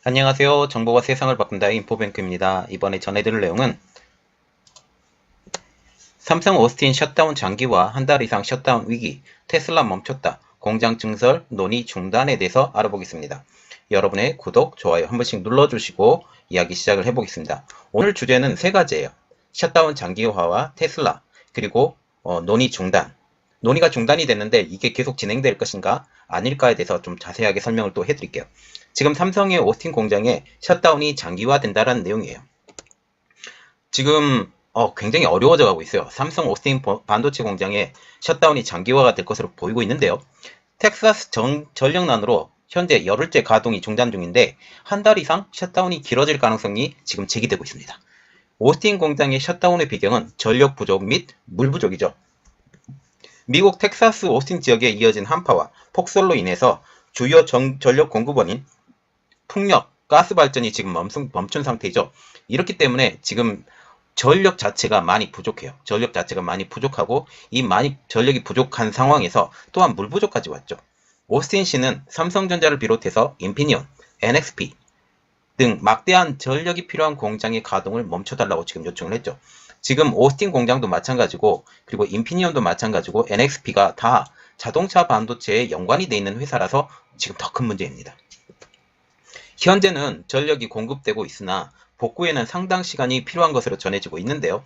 안녕하세요. 정보가 세상을 바꾼다 인포뱅크입니다. 이번에 전해드릴 내용은 삼성 오스틴 셧다운 장기화 한 달 이상 셧다운 위기, 테슬라 멈췄다, 공장 증설 논의 중단에 대해서 알아보겠습니다. 여러분의 구독, 좋아요 한 번씩 눌러주시고 이야기 시작을 해보겠습니다. 오늘 주제는 세 가지예요. 셧다운 장기화와 테슬라, 그리고 논의 중단. 논의가 중단이 됐는데 이게 계속 진행될 것인가 아닐까에 대해서 좀 자세하게 설명을 또 해드릴게요. 지금 삼성의 오스틴 공장에 셧다운이 장기화된다는 내용이에요. 지금 굉장히 어려워져 가고 있어요. 삼성 오스틴 반도체 공장에 셧다운이 장기화가 될 것으로 보이고 있는데요. 텍사스 전력난으로 현재 열흘째 가동이 중단 중인데 한 달 이상 셧다운이 길어질 가능성이 지금 제기되고 있습니다. 오스틴 공장의 셧다운의 배경은 전력 부족 및 물 부족이죠. 미국 텍사스 오스틴 지역에 이어진 한파와 폭설로 인해서 주요 전력 공급원인 풍력, 가스 발전이 지금 멈춘 상태이죠. 이렇기 때문에 지금 전력 자체가 많이 부족해요. 전력 자체가 많이 부족하고 이 많이 전력이 부족한 상황에서 또한 물 부족까지 왔죠. 오스틴시는 삼성전자를 비롯해서 인피니온, NXP 등 막대한 전력이 필요한 공장의 가동을 멈춰달라고 지금 요청을 했죠. 지금 오스틴 공장도 마찬가지고 그리고 인피니온도 마찬가지고 NXP가 다 자동차 반도체에 연관이 돼 있는 회사라서 지금 더 큰 문제입니다. 현재는 전력이 공급되고 있으나 복구에는 상당 시간이 필요한 것으로 전해지고 있는데요.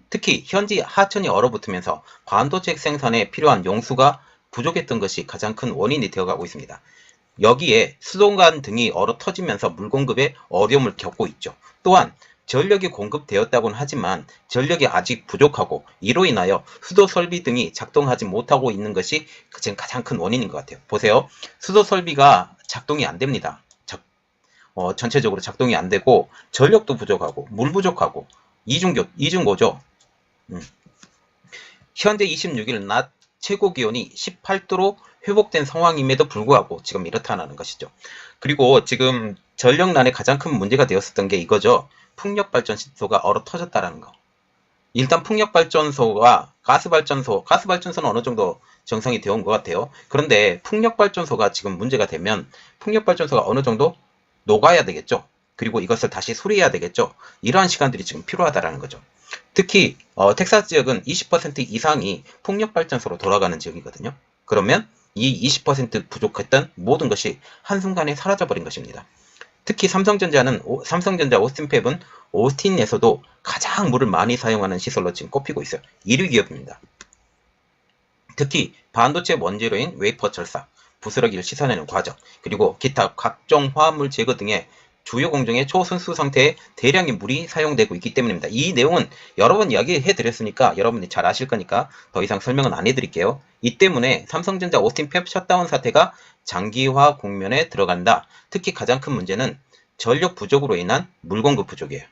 특히 현지 하천이 얼어붙으면서 반도체 생산에 필요한 용수가 부족했던 것이 가장 큰 원인이 되어가고 있습니다. 여기에 수도관 등이 얼어 터지면서 물 공급에 어려움을 겪고 있죠. 또한 전력이 공급되었다고는 하지만 전력이 아직 부족하고 이로 인하여 수도 설비 등이 작동하지 못하고 있는 것이 지금 가장 큰 원인인 것 같아요. 보세요. 수도 설비가 작동이 안 됩니다. 전체적으로 작동이 안 되고 전력도 부족하고 물 부족하고 이중고죠. 현재 26일 낮 최고 기온이 18도로 회복된 상황임에도 불구하고 지금 이렇다는 것이죠. 그리고 지금 전력난의 가장 큰 문제가 되었었던 게 이거죠. 풍력발전소가 얼어 터졌다는 거. 일단 풍력발전소와 가스발전소는 어느 정도 정상이 되어 온 것 같아요. 그런데 풍력발전소가 지금 문제가 되면 풍력발전소가 어느 정도 녹아야 되겠죠. 그리고 이것을 다시 수리해야 되겠죠. 이러한 시간들이 지금 필요하다는 거죠. 특히 텍사스 지역은 20% 이상이 풍력발전소로 돌아가는 지역이거든요. 그러면 이 20% 부족했던 모든 것이 한순간에 사라져버린 것입니다. 특히 삼성전자 오스틴 팹은 오스틴에서도 가장 물을 많이 사용하는 시설로 지금 꼽히고 있어요. 1위 기업입니다. 특히 반도체 원재료인 웨이퍼 철사, 부스러기를 씻어내는 과정, 그리고 기타 각종 화합물 제거 등의 주요 공정의 초순수 상태에 대량의 물이 사용되고 있기 때문입니다. 이 내용은 여러 번 이야기해 드렸으니까 여러분이 잘 아실 거니까 더 이상 설명은 안 해드릴게요. 이 때문에 삼성전자 오스틴 팹 셧다운 사태가 장기화 국면에 들어간다. 특히 가장 큰 문제는 전력 부족으로 인한 물 공급 부족이에요.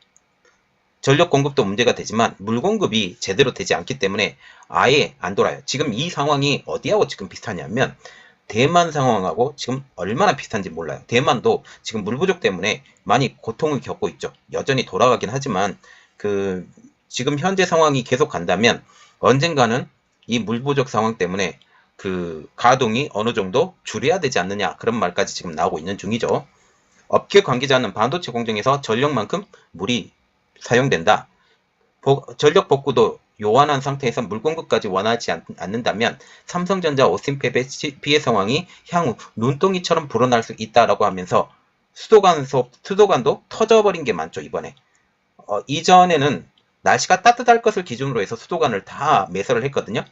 전력 공급도 문제가 되지만 물 공급이 제대로 되지 않기 때문에 아예 안 돌아요. 지금 이 상황이 어디하고 지금 비슷하냐면 대만 상황하고 지금 얼마나 비슷한지 몰라요. 대만도 지금 물 부족 때문에 많이 고통을 겪고 있죠. 여전히 돌아가긴 하지만 지금 현재 상황이 계속 간다면 언젠가는 이 물 부족 상황 때문에 가동이 어느 정도 줄여야 되지 않느냐 그런 말까지 지금 나오고 있는 중이죠. 업계 관계자는 반도체 공정에서 전력만큼 물이 사용된다. 전력 복구도 요원한 상태에서 물 공급까지 원하지 않는다면 삼성전자 오스틴 팹의 피해 상황이 향후 눈덩이처럼 불어날 수 있다라고 하면서 수도관도 터져버린 게 많죠. 이번에 이전에는 날씨가 따뜻할 것을 기준으로 해서 수도관을 다 매설을 했거든요.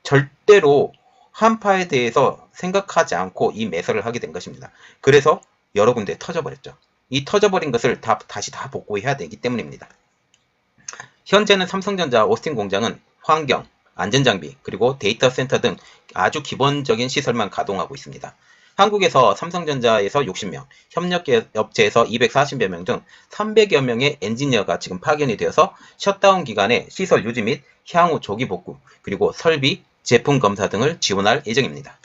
절대로 한파에 대해서 생각하지 않고 이 매설을 하게 된 것입니다. 그래서 여러 군데 터져버렸죠. 이 터져버린 것을 다시 다 복구해야 되기 때문입니다. 현재는 삼성전자 오스틴 공장은 환경, 안전장비, 그리고 데이터 센터 등 아주 기본적인 시설만 가동하고 있습니다. 한국에서 삼성전자에서 60명, 협력업체에서 240여 명 등 300여 명의 엔지니어가 지금 파견이 되어서 셧다운 기간에 시설 유지 및 향후 조기 복구, 그리고 설비, 제품 검사 등을 지원할 예정입니다.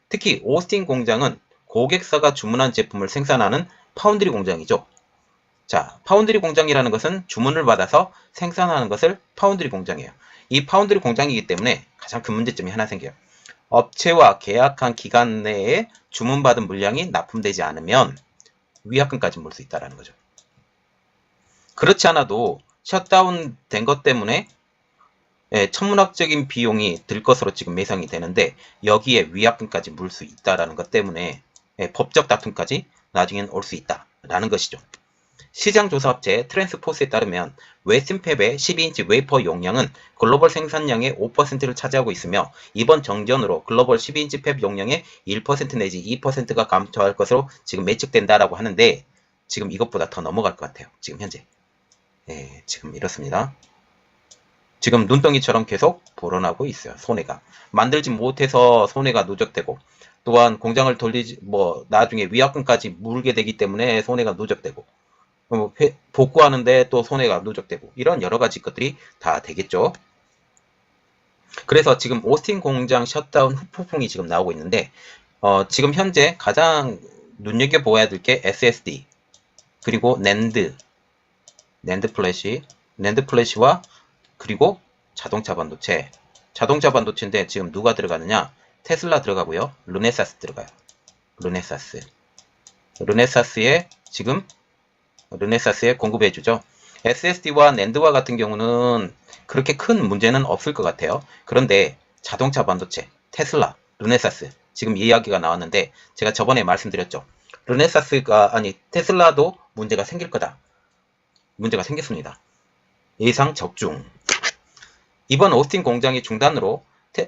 특히 오스틴 공장은 고객사가 주문한 제품을 생산하는 파운드리 공장이죠. 자, 파운드리 공장이라는 것은 주문을 받아서 생산하는 것을 파운드리 공장이에요. 이 파운드리 공장이기 때문에 가장 큰 문제점이 하나 생겨요. 업체와 계약한 기간 내에 주문받은 물량이 납품되지 않으면 위약금까지 물 수 있다라는 거죠. 그렇지 않아도 셧다운 된 것 때문에 천문학적인 비용이 들 것으로 지금 예상이 되는데 여기에 위약금까지 물 수 있다라는 것 때문에 법적 다툼까지 나중엔 올 수 있다라는 것이죠. 시장조사업체 트랜스포스에 따르면 웨스틴팹의 12인치 웨이퍼 용량은 글로벌 생산량의 5%를 차지하고 있으며 이번 정전으로 글로벌 12인치 팹 용량의 1% 내지 2%가 감소할 것으로 지금 예측된다라고 하는데 지금 이것보다 더 넘어갈 것 같아요. 지금 현재. 지금 이렇습니다. 지금 눈덩이처럼 계속 불어나고 있어요. 손해가. 만들지 못해서 손해가 누적되고 또한 공장을 돌리지 나중에 위약금까지 물게 되기 때문에 손해가 누적되고 복구하는데 또 손해가 누적되고 이런 여러 가지 것들이 다 되겠죠. 그래서 지금 오스틴 공장 셧다운 후폭풍이 지금 나오고 있는데 지금 현재 가장 눈여겨보아야 될 게 SSD 그리고 낸드 플래시와 그리고 자동차 반도체인데 지금 누가 들어가느냐? 테슬라 들어가고요. 르네사스 들어가요. 르네사스에 공급해주죠. SSD와 낸드와 같은 경우는 그렇게 큰 문제는 없을 것 같아요. 그런데 자동차 반도체, 테슬라, 르네사스 지금 이야기가 나왔는데 제가 저번에 말씀드렸죠. 테슬라도 문제가 생길 거다. 문제가 생겼습니다. 예상 적중. 이번 오스틴 공장의 중단으로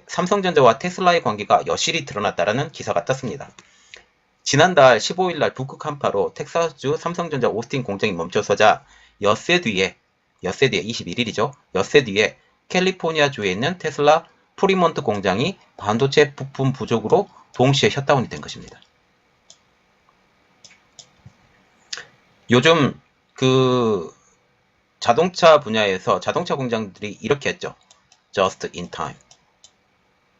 삼성전자와 테슬라의 관계가 여실히 드러났다라는 기사가 떴습니다. 지난달 15일 날 북극 한파로 텍사스주 삼성전자 오스틴 공장이 멈춰서자 엿새 뒤에 21일이죠. 엿새 뒤에 캘리포니아주에 있는 테슬라 프리몬트 공장이 반도체 부품 부족으로 동시에 셧다운이 된 것입니다. 요즘 자동차 분야에서 자동차 공장들이 이렇게 했죠. Just in time.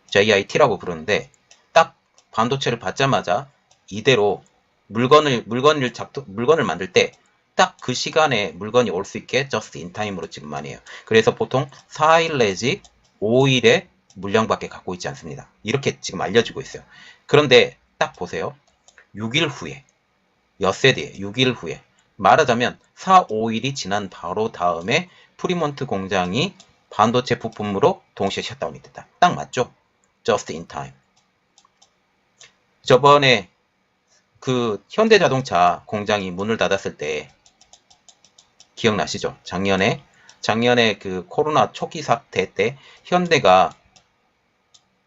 JIT라고 부르는데 딱 반도체를 받자마자 이대로 물건을 만들 때 딱 그 시간에 물건이 올 수 있게 just in time으로 지금 많이 해요. 그래서 보통 4일 내지 5일의 물량밖에 갖고 있지 않습니다. 이렇게 지금 알려지고 있어요. 그런데 딱 보세요. 6일 후에 엿새 뒤에 6일 후에 말하자면 4, 5일이 지난 바로 다음에 프리몬트 공장이 반도체 부품으로 동시에 셧다운이 됐다. 딱 맞죠? just in time. 저번에 현대자동차 공장이 문을 닫았을 때 기억나시죠? 작년에 코로나 초기 사태 때 현대가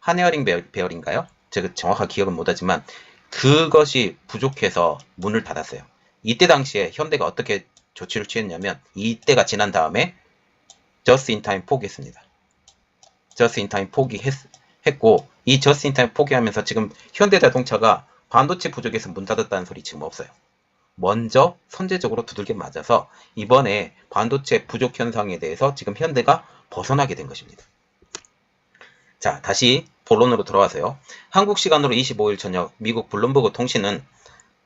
한헤어링 배열인가요? 제가 정확하게 기억은 못하지만 그것이 부족해서 문을 닫았어요. 이때 당시에 현대가 어떻게 조치를 취했냐면 이때가 지난 다음에 just in time 포기했습니다. just in time 포기했고 이 just in time 포기하면서 지금 현대자동차가 반도체 부족에서 문 닫았다는 소리 지금 없어요. 먼저 선제적으로 두들겨 맞아서 이번에 반도체 부족 현상에 대해서 지금 현대가 벗어나게 된 것입니다. 자, 다시 본론으로 돌아와서요. 한국 시간으로 25일 저녁 미국 블룸버그 통신은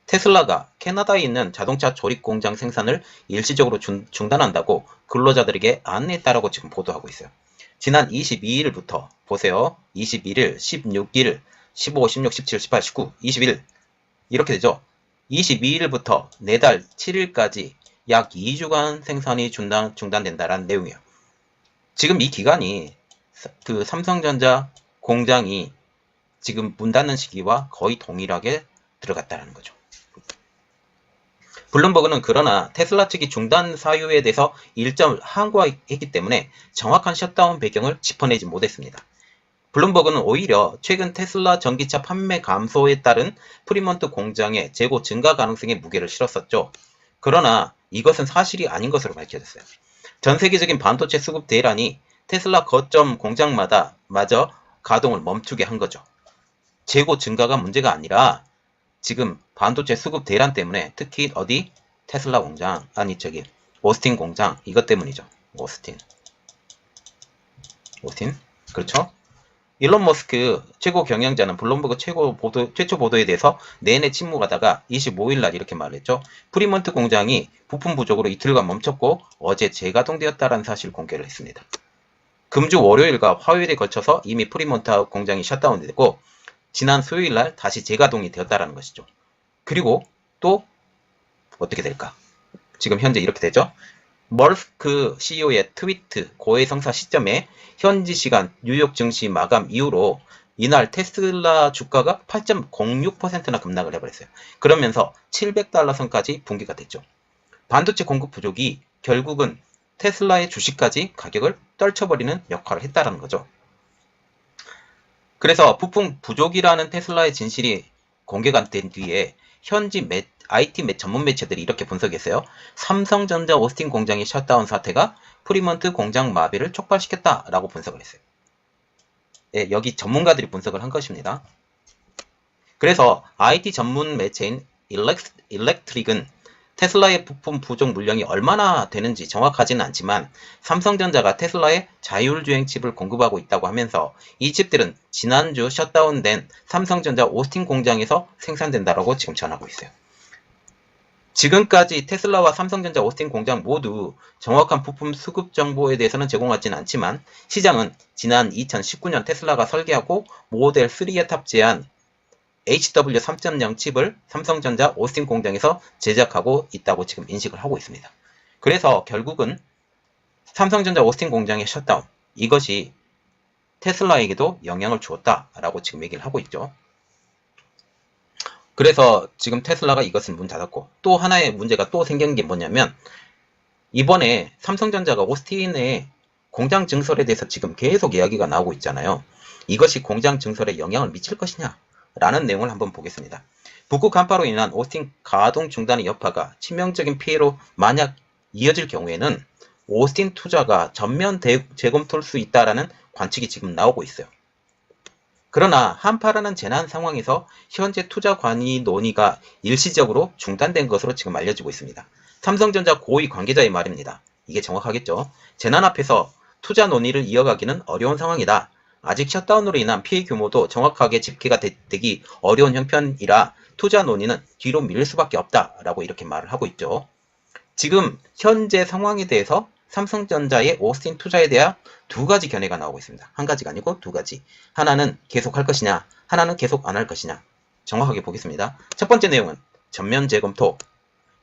테슬라가 캐나다에 있는 자동차 조립 공장 생산을 일시적으로 중단한다고 근로자들에게 안내했다라고 지금 보도하고 있어요. 지난 22일부터 보세요. 21일, 16일, 15, 16, 17, 18, 19, 21 이렇게 되죠. 22일부터 내달 7일까지 약 2주간 생산이 중단된다라는 내용이에요. 지금 이 기간이 삼성전자 공장이 지금 문 닫는 시기와 거의 동일하게 들어갔다는 거죠. 블룸버그는 그러나 테슬라 측이 중단 사유에 대해서 일정을 항고했기 때문에 정확한 셧다운 배경을 짚어내지 못했습니다. 블룸버그는 오히려 최근 테슬라 전기차 판매 감소에 따른 프리몬트 공장의 재고 증가 가능성에 무게를 실었었죠. 그러나 이것은 사실이 아닌 것으로 밝혀졌어요. 전 세계적인 반도체 수급 대란이 테슬라 거점 공장마다 마저 가동을 멈추게 한 거죠. 재고 증가가 문제가 아니라 지금 반도체 수급 대란 때문에 특히 테슬라 공장 오스틴 공장 이것 때문이죠. 오스틴 그렇죠? 일론 머스크 최고 경영자는 블룸버그 최초 보도에 대해서 내내 침묵하다가 25일 날 이렇게 말했죠. 프리몬트 공장이 부품 부족으로 이틀간 멈췄고 어제 재가동되었다는 사실 공개를 했습니다. 금주 월요일과 화요일에 걸쳐서 이미 프리몬트 공장이 셧다운되고 지난 수요일 날 다시 재가동이 되었다는 것이죠. 그리고 또 어떻게 될까? 지금 현재 이렇게 되죠. 머스크 CEO의 트위트 고해성사 시점에 현지 시간 뉴욕 증시 마감 이후로 이날 테슬라 주가가 8.06%나 급락을 해버렸어요. 그러면서 700달러 선까지 붕괴가 됐죠. 반도체 공급 부족이 결국은 테슬라의 주식까지 가격을 떨쳐버리는 역할을 했다는 거죠. 그래서 부품 부족이라는 테슬라의 진실이 공개가 된 뒤에 현지 IT 전문 매체들이 이렇게 분석했어요. 삼성전자 오스틴 공장의 셧다운 사태가 프리먼트 공장 마비를 촉발시켰다라고 분석을 했어요. 예, 여기 전문가들이 분석을 한 것입니다. 그래서 IT 전문 매체인 일렉트릭은 테슬라의 부품 부족 물량이 얼마나 되는지 정확하지는 않지만 삼성전자가 테슬라에 자율주행 칩을 공급하고 있다고 하면서 이 칩들은 지난주 셧다운된 삼성전자 오스틴 공장에서 생산된다라고 지금 전하고 있어요. 지금까지 테슬라와 삼성전자 오스틴 공장 모두 정확한 부품 수급 정보에 대해서는 제공하지는 않지만 시장은 지난 2019년 테슬라가 설계하고 모델 3에 탑재한 HW 3.0 칩을 삼성전자 오스틴 공장에서 제작하고 있다고 지금 인식을 하고 있습니다. 그래서 결국은 삼성전자 오스틴 공장의 셧다운, 이것이 테슬라에게도 영향을 주었다라고 지금 얘기를 하고 있죠. 그래서 지금 테슬라가 이것을 문 닫았고, 또 하나의 문제가 또 생긴 게 뭐냐면 이번에 삼성전자가 오스틴의 공장 증설에 대해서 지금 계속 이야기가 나오고 있잖아요. 이것이 공장 증설에 영향을 미칠 것이냐 라는 내용을 한번 보겠습니다. 북극 간파로 인한 오스틴 가동 중단의 여파가 치명적인 피해로 만약 이어질 경우에는 오스틴 투자가 전면 재검토할 수 있다라는 관측이 지금 나오고 있어요. 그러나 한파라는 재난 상황에서 현재 투자 관리 논의가 일시적으로 중단된 것으로 지금 알려지고 있습니다. 삼성전자 고위 관계자의 말입니다. 이게 정확하겠죠? 재난 앞에서 투자 논의를 이어가기는 어려운 상황이다. 아직 셧다운으로 인한 피해 규모도 정확하게 집계가 되기 어려운 형편이라 투자 논의는 뒤로 밀릴 수밖에 없다라고 이렇게 말을 하고 있죠. 지금 현재 상황에 대해서 삼성전자의 오스틴 투자에 대한 두 가지 견해가 나오고 있습니다. 한 가지가 아니고 두 가지. 하나는 계속 할 것이냐, 하나는 계속 안 할 것이냐. 정확하게 보겠습니다. 첫 번째 내용은 전면 재검토.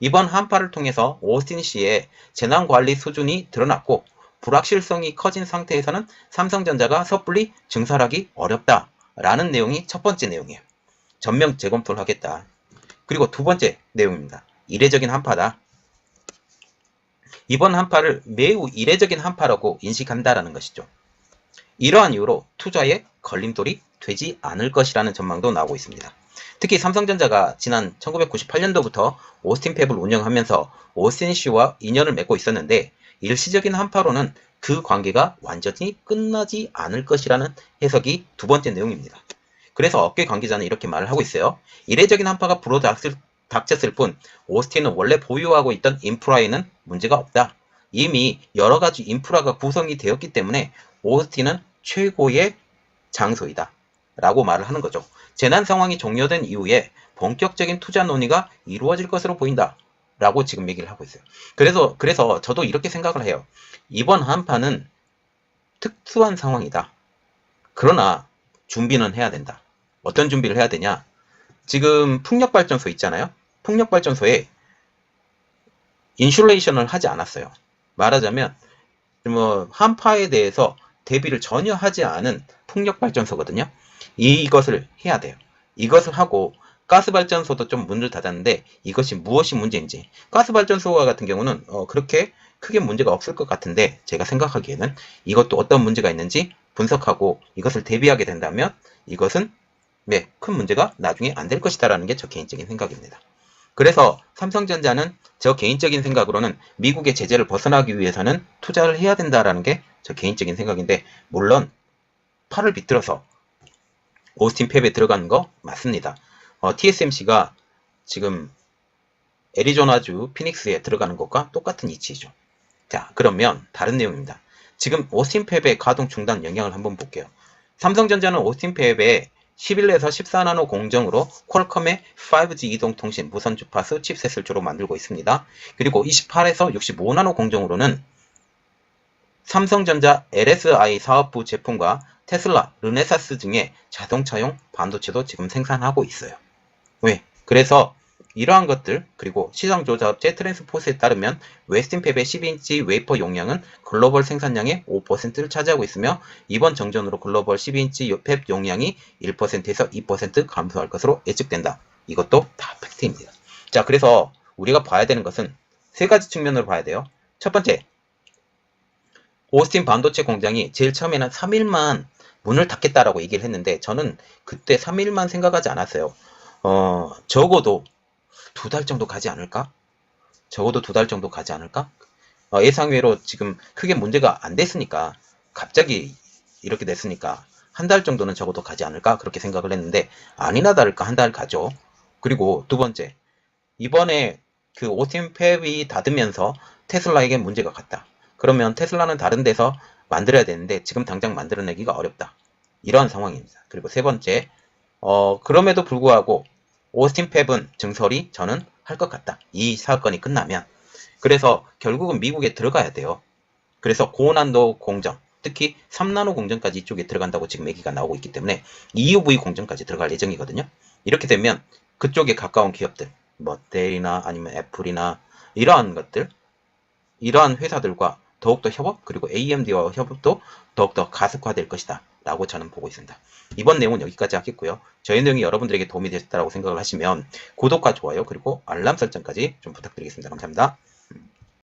이번 한파를 통해서 오스틴 씨의 재난관리 수준이 드러났고 불확실성이 커진 상태에서는 삼성전자가 섣불리 증설하기 어렵다라는 내용이 첫 번째 내용이에요. 전면 재검토를 하겠다. 그리고 두 번째 내용입니다. 이례적인 한파다. 이번 한파를 매우 이례적인 한파라고 인식한다라는 것이죠. 이러한 이유로 투자에 걸림돌이 되지 않을 것이라는 전망도 나오고 있습니다. 특히 삼성전자가 지난 1998년도부터 오스틴 팹을 운영하면서 오스틴 씨와 인연을 맺고 있었는데 일시적인 한파로는 그 관계가 완전히 끝나지 않을 것이라는 해석이 두 번째 내용입니다. 그래서 업계 관계자는 이렇게 말을 하고 있어요. 이례적인 한파가 닥쳤을 뿐 오스틴은 원래 보유하고 있던 인프라에는 문제가 없다. 이미 여러 가지 인프라가 구성이 되었기 때문에 오스틴은 최고의 장소이다. 라고 말을 하는 거죠. 재난 상황이 종료된 이후에 본격적인 투자 논의가 이루어질 것으로 보인다. 라고 지금 얘기를 하고 있어요. 그래서 저도 이렇게 생각을 해요. 이번 한파는 특수한 상황이다. 그러나 준비는 해야 된다. 어떤 준비를 해야 되냐? 지금 풍력발전소 있잖아요. 풍력발전소에 인슐레이션을 하지 않았어요. 말하자면 한파에 대해서 대비를 전혀 하지 않은 풍력발전소거든요. 이것을 해야 돼요. 이것을 하고 가스발전소도 좀 문을 닫았는데 이것이 무엇이 문제인지, 가스발전소 같은 경우는 그렇게 크게 문제가 없을 것 같은데 제가 생각하기에는 이것도 어떤 문제가 있는지 분석하고 이것을 대비하게 된다면 이것은 큰 문제가 나중에 안 될 것이다라는 게 저 개인적인 생각입니다. 그래서 삼성전자는 저 개인적인 생각으로는 미국의 제재를 벗어나기 위해서는 투자를 해야 된다라는 게 저 개인적인 생각인데, 물론 팔을 비틀어서 오스틴 팹에 들어가는 거 맞습니다. TSMC가 지금 애리조나주 피닉스에 들어가는 것과 똑같은 이치죠. 자, 그러면 다른 내용입니다. 지금 오스틴 팹의 가동 중단 영향을 한번 볼게요. 삼성전자는 오스틴 팹에 11에서 14나노 공정으로 퀄컴의 5G 이동통신 무선 주파수 칩셋을 주로 만들고 있습니다. 그리고 28에서 65나노 공정으로는 삼성전자 LSI 사업부 제품과 테슬라, 르네사스 등의 자동차용 반도체도 지금 생산하고 있어요. 왜? 그래서 이러한 것들, 그리고 시장조사업체 트랜스포스에 따르면 웨스틴팹의 12인치 웨이퍼 용량은 글로벌 생산량의 5%를 차지하고 있으며 이번 정전으로 글로벌 12인치 팹 용량이 1%에서 2% 감소할 것으로 예측된다. 이것도 다 팩트입니다. 자, 그래서 우리가 봐야 되는 것은 세 가지 측면으로 봐야 돼요. 첫 번째, 오스틴 반도체 공장이 제일 처음에는 3일만 문을 닫겠다라고 얘기를 했는데 저는 그때 3일만 생각하지 않았어요. 적어도 2달 정도 가지 않을까? 적어도 2달 정도 가지 않을까? 예상외로 지금 크게 문제가 안 됐으니까 갑자기 이렇게 됐으니까 한 달 정도는 적어도 가지 않을까? 그렇게 생각을 했는데 아니나 다를까 한 달 가죠. 그리고 두 번째, 이번에 그 오스틴 팹이 닫으면서 테슬라에게 문제가 갔다. 그러면 테슬라는 다른 데서 만들어야 되는데 지금 당장 만들어내기가 어렵다. 이러한 상황입니다. 그리고 세 번째, 그럼에도 불구하고 오스틴 팹은 증설이 저는 할 것 같다. 이 사건이 끝나면. 그래서 결국은 미국에 들어가야 돼요. 그래서 고난도 공정, 특히 3나노 공정까지 이쪽에 들어간다고 지금 얘기가 나오고 있기 때문에 EUV 공정까지 들어갈 예정이거든요. 이렇게 되면 그쪽에 가까운 기업들, 뭐 델이나 아니면 애플이나 이러한 것들, 이러한 회사들과 더욱더 협업, 그리고 AMD와 협업도 더욱더 가속화될 것이다 라고 저는 보고 있습니다. 이번 내용은 여기까지 하겠고요. 저희 내용이 여러분들에게 도움이 되셨다고 생각을 하시면 구독과 좋아요, 그리고 알람 설정까지 좀 부탁드리겠습니다. 감사합니다.